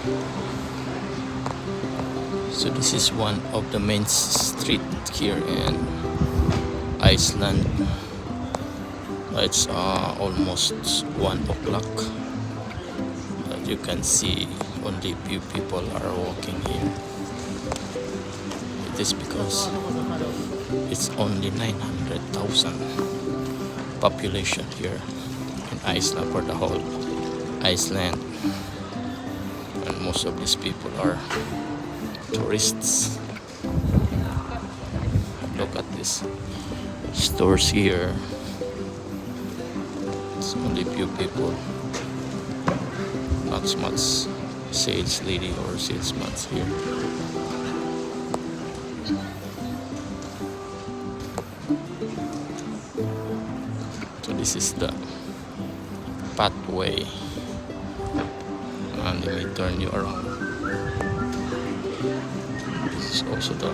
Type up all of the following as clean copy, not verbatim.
So this is one of the main street here in Iceland. It's almost 1 o'clock, but you can see only few people are walking here. It is because it's only 900,000 population here in Iceland, for the whole Iceland, and most of these people are tourists. Look at this stores here. It's only few people, not much sales lady or salesman here. So this is the pathway, and let me turn you around. This is also the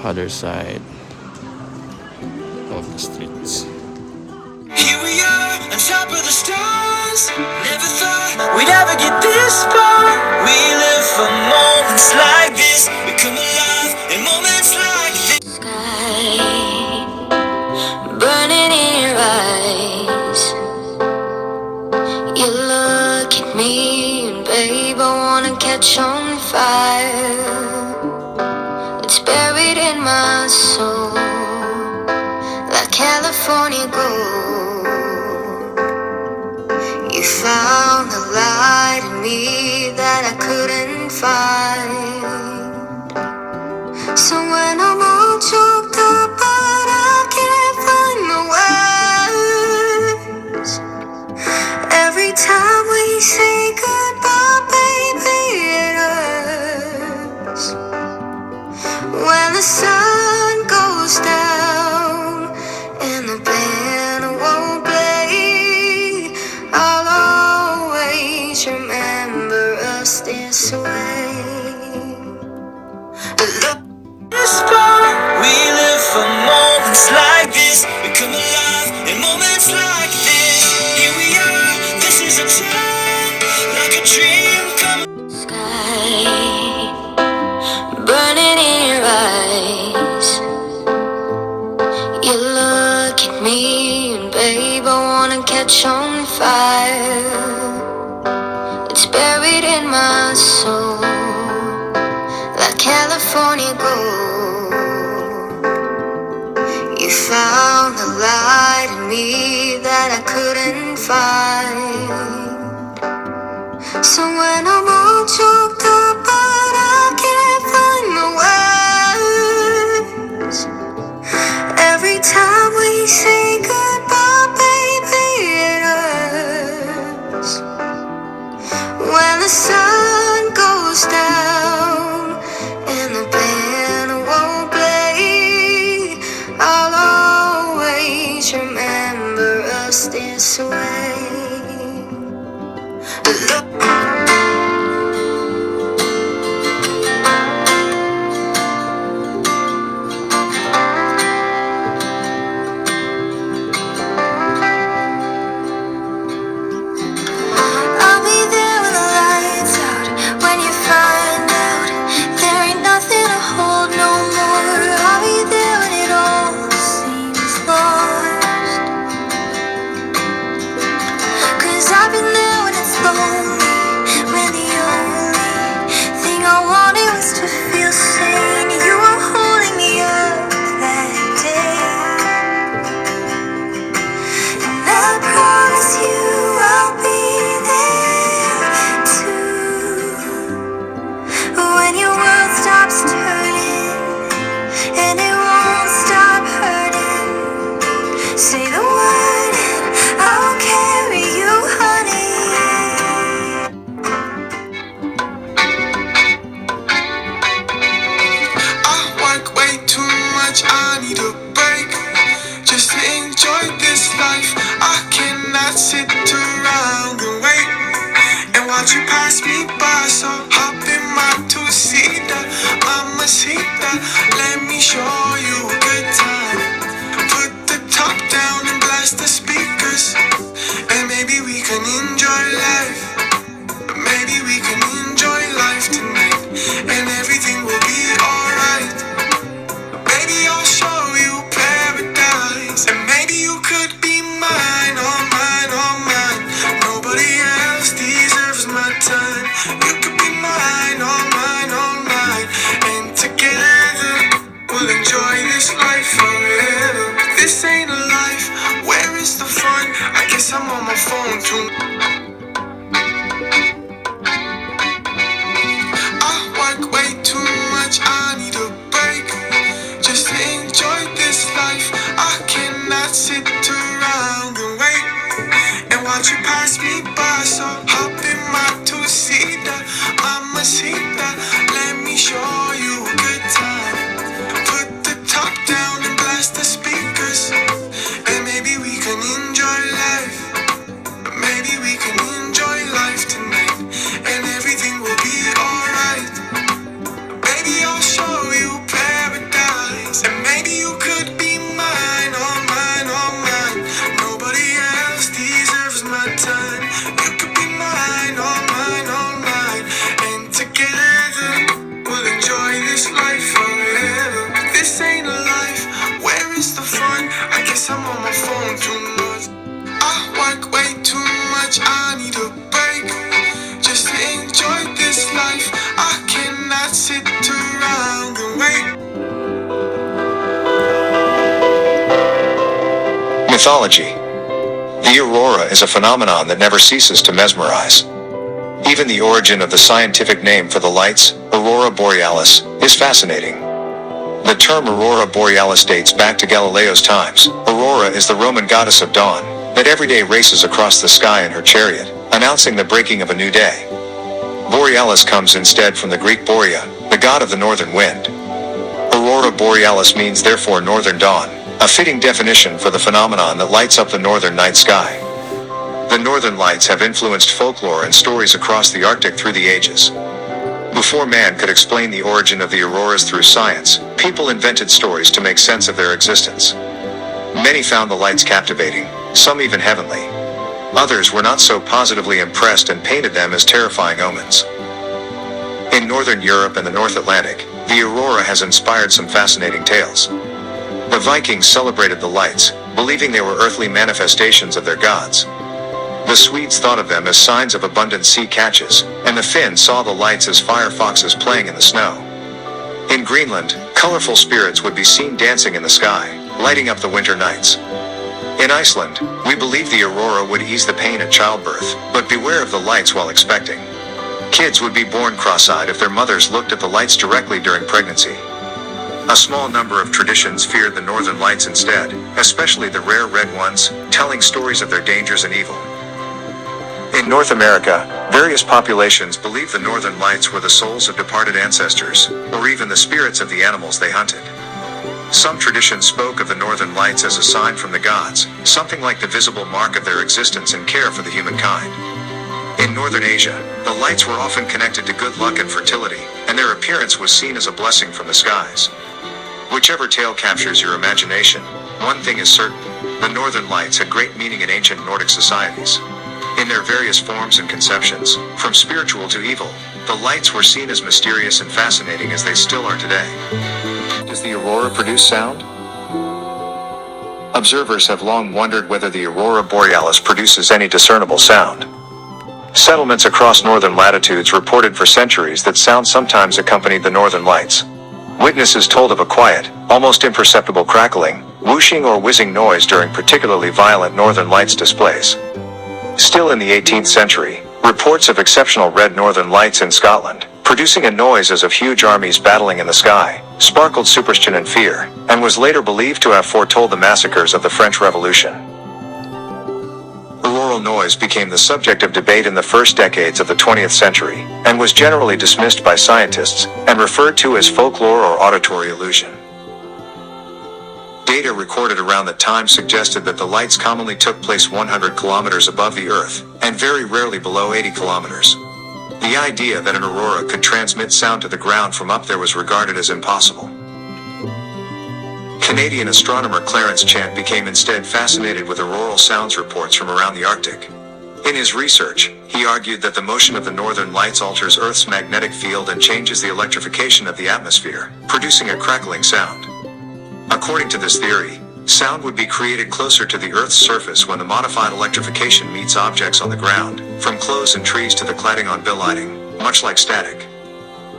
other side of the streets. Here we are on top of the stars. Never thought we'd ever get this far. We live for moments like this. We come alive in moments like this. Sky burning in your eyes. You look at me and babe, I wanna catch on fire. It's buried in my soul like California gold. You found the light in me that I couldn't find. So when I'm all choked up but I can't find the words, every time we say goodbye, baby, it hurts. When the sun goes down and the band won't play, I'll always remember us this way. Look this far, we live for moments like this. We come alive in moments like this. Here we are, this is a time, like a dream come. Sky burning in your eyes. You look at me and babe, I wanna catch on fire. It's buried in my soul like California gold. You found the light in me that I couldn't find. So when I'm all choked up but I can't find the words, every time we say goodbye, baby, it hurts. When the sun goes down and the band won't play, I'll always remember us this way. Look. I'll be there when the lights out, when you find out there ain't nothing to hold no more. I'll be there when it all seems lost, 'cause I've been there when it's lonely, when the only thing I wanted was to feel sane. You were holding me up that day, and I promise you I'll be there too. When your world stops turning and it won't stop hurting, say the word and I'll carry you, honey. I work way too much, I need a break just to enjoy this life. I cannot sit around and wait and watch you pass me by. So hop in my two-seater, mamacita, let me show you a good time. Put the top down and blast the speakers, and maybe we can enjoy life. Maybe we can enjoy my phone too. I work way too much, I need a break. Just to enjoy this life, I cannot sit around and wait and watch you pass me by. So hop in my two-seater, mamacita, let me show you a good time. Put the top down and blast the speakers, and maybe we can enjoy life. Maybe we can enjoy life tonight, and everything will be alright. Maybe I'll show you paradise, and maybe you could be mine, oh mine, oh mine. Nobody else deserves my time. You could be mine, oh mine, oh mine. And together we'll enjoy this life forever. This ain't a life, where is the fun? I guess I'm on my phone too much. I work way too much, I need a break. Just to enjoy this life, I cannot sit around and wait. Mythology. The aurora is a phenomenon that never ceases to mesmerize. Even the origin of the scientific name for the lights, aurora borealis, is fascinating. The term aurora borealis dates back to Galileo's times. Aurora is the Roman goddess of dawn, that every day races across the sky in her chariot, announcing the breaking of a new day. Borealis comes instead from the Greek borea, the god of the northern wind. Aurora borealis means therefore northern dawn, a fitting definition for the phenomenon that lights up the northern night sky. The northern lights have influenced folklore and stories across the Arctic through the ages. Before man could explain the origin of the auroras through science, people invented stories to make sense of their existence. Many found the lights captivating, some even heavenly. Others were not so positively impressed and painted them as terrifying omens. In northern Europe and the North Atlantic, the aurora has inspired some fascinating tales. The Vikings celebrated the lights, believing they were earthly manifestations of their gods. The Swedes thought of them as signs of abundant sea catches, and the Finns saw the lights as fire foxes playing in the snow. In Greenland, colorful spirits would be seen dancing in the sky, lighting up the winter nights. In Iceland, we believe the aurora would ease the pain at childbirth, but beware of the lights while expecting. Kids would be born cross-eyed if their mothers looked at the lights directly during pregnancy. A small number of traditions feared the northern lights instead, especially the rare red ones, telling stories of their dangers and evil. In North America, various populations believe the northern lights were the souls of departed ancestors, or even the spirits of the animals they hunted. Some traditions spoke of the northern lights as a sign from the gods, something like the visible mark of their existence and care for the humankind. In northern Asia, the lights were often connected to good luck and fertility, and their appearance was seen as a blessing from the skies. Whichever tale captures your imagination, one thing is certain: the northern lights had great meaning in ancient Nordic societies. In their various forms and conceptions, from spiritual to evil, the lights were seen as mysterious and fascinating as they still are today. Does the aurora produce sound? Observers have long wondered whether the aurora borealis produces any discernible sound. Settlements across northern latitudes reported for centuries that sound sometimes accompanied the northern lights. Witnesses told of a quiet, almost imperceptible crackling, whooshing or whizzing noise during particularly violent northern lights displays. Still in the 18th century, reports of exceptional red northern lights in Scotland, producing a noise as of huge armies battling in the sky, sparkled superstition and fear, and was later believed to have foretold the massacres of the French Revolution. Auroral noise became the subject of debate in the first decades of the 20th century, and was generally dismissed by scientists, and referred to as folklore or auditory illusion. Data recorded around that time suggested that the lights commonly took place 100 kilometers above the Earth, and very rarely below 80 kilometers. The idea that an aurora could transmit sound to the ground from up there was regarded as impossible. Canadian astronomer Clarence Chant became instead fascinated with auroral sounds reports from around the Arctic. In his research, he argued that the motion of the northern lights alters Earth's magnetic field and changes the electrification of the atmosphere, producing a crackling sound. According to this theory, sound would be created closer to the Earth's surface when the modified electrification meets objects on the ground, from clothes and trees to the cladding on bill lighting, much like static.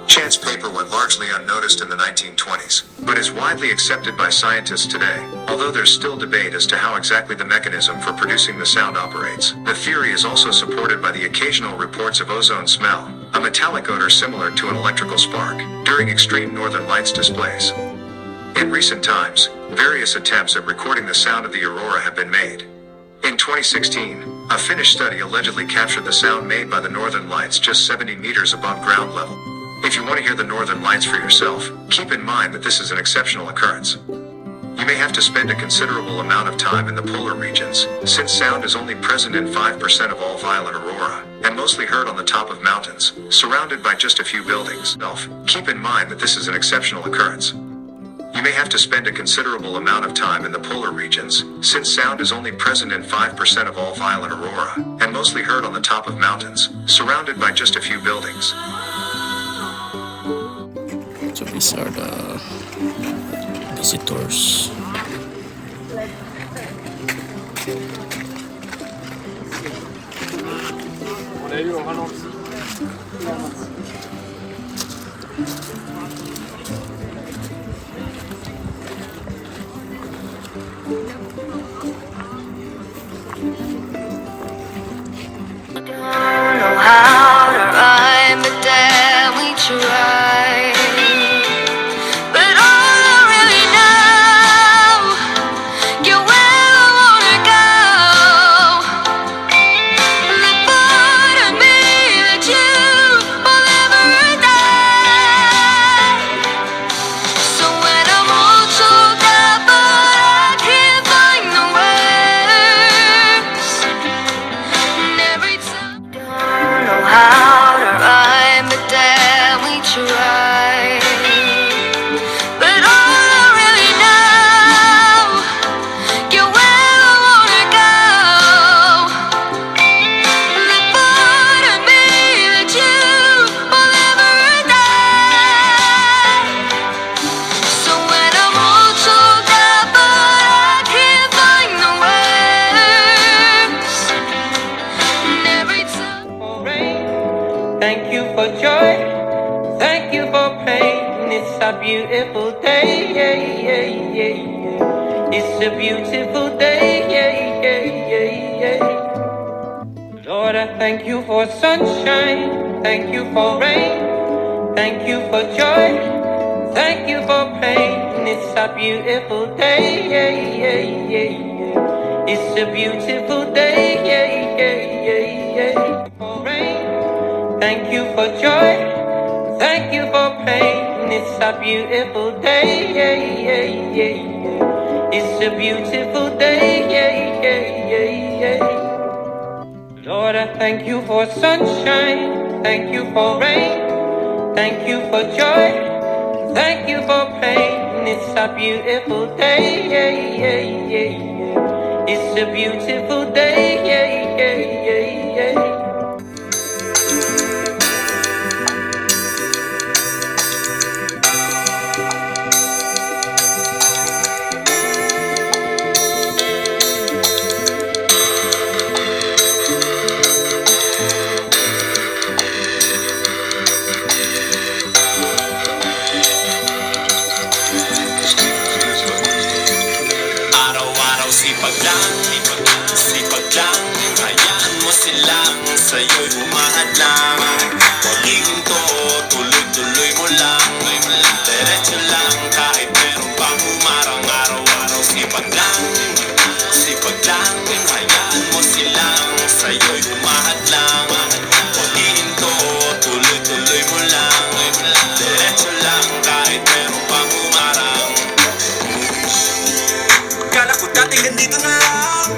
Chance paper went largely unnoticed in the 1920s, but is widely accepted by scientists today, although there's still debate as to how exactly the mechanism for producing the sound operates. The theory is also supported by the occasional reports of ozone smell, a metallic odor similar to an electrical spark, during extreme northern lights displays. In recent times, various attempts at recording the sound of the aurora have been made. In 2016, a Finnish study allegedly captured the sound made by the northern lights just 70 meters above ground level. If you want to hear the northern lights for yourself, keep in mind that this is an exceptional occurrence. You may have to spend a considerable amount of time in the polar regions, since sound is only present in 5% of all violent aurora, and mostly heard on the top of mountains, surrounded by just a few buildings. Keep in mind that this is an exceptional occurrence. You may have to spend a considerable amount of time in the polar regions, since sound is only present in 5% of all violent aurora, and mostly heard on the top of mountains, surrounded by just a few buildings. So these are the visitors. Don't know how to rhyme, but damn we try. But all I really know, you're where I wanna go. The part of me that you will never die. So when I'm all choked up, but I can't find the words. And every time don't know how to rhyme, but damn we try. But all I really know, you're where I wanna go. The part of me that you will never die. So when I'm all choked up, but I can't find the words. And every time for rain, thank you for joy, thank you for pain. It's a beautiful day, yeah, yeah, yeah, yeah. It's a beautiful day, yeah, yeah, yeah, yeah. Lord, I thank you for sunshine, thank you for rain, thank you for joy, thank you for pain. It's a beautiful day, yeah, yeah, yeah, yeah. It's a beautiful day, yeah, yeah, yeah, yeah. For rain, thank you for joy, thank you for pain. It's a beautiful day, yeah, yeah, yeah, yeah. It's a beautiful day, yeah, yeah, yeah, yeah. Lord, I thank you for sunshine, thank you for rain, thank you for joy, thank you for pain. It's a beautiful day, yeah, yeah, yeah, yeah. It's a beautiful day, yeah, yeah, yeah, yeah. Araw-araw sipag lang, hayaan mo silang sa'yo'y humahadlang. Huwag ihinto, tuloy-tuloy mo lang, diretso lang kahit meron pang humarang. Araw-araw sipag lang, hayaan mo silang sa'yo'y humahadlang. Huwag ihinto, tuloy-tuloy mo lang, diretso lang kahit meron pang humarang. Kala ko dating ganito na lang,